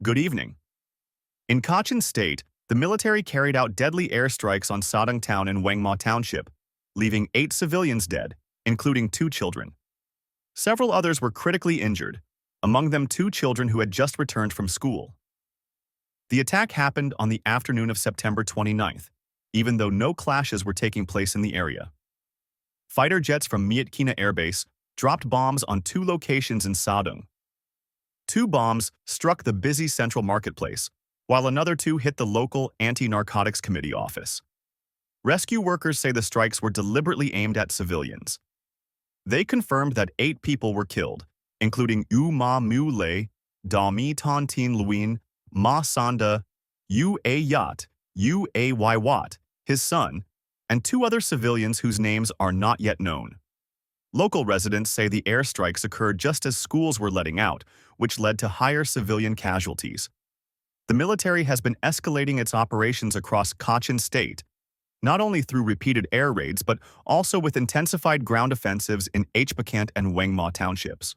Good evening. In Kachin State, the military carried out deadly airstrikes on Sadang Town in Wangma Township, leaving 8 civilians dead, including 2 children. Several others were critically injured, among them 2 children who had just returned from school. The attack happened on the afternoon of September 29th, even though no clashes were taking place in the area. Fighter jets from Myanmar Air Base dropped bombs on 2 locations in Sadang. 2 bombs struck the busy central marketplace, while another 2 hit the local Anti-Narcotics Committee office. Rescue workers say the strikes were deliberately aimed at civilians. They confirmed that 8 people were killed, including U Ma Mu Le, Da Mi Ton Tin Luin, Ma Sanda, U A Yat, U A Y Wat, his son, and 2 other civilians whose names are not yet known. Local residents say the airstrikes occurred just as schools were letting out, which led to higher civilian casualties. The military has been escalating its operations across Kachin State, not only through repeated air raids but also with intensified ground offensives in Hpakant and Wangma townships.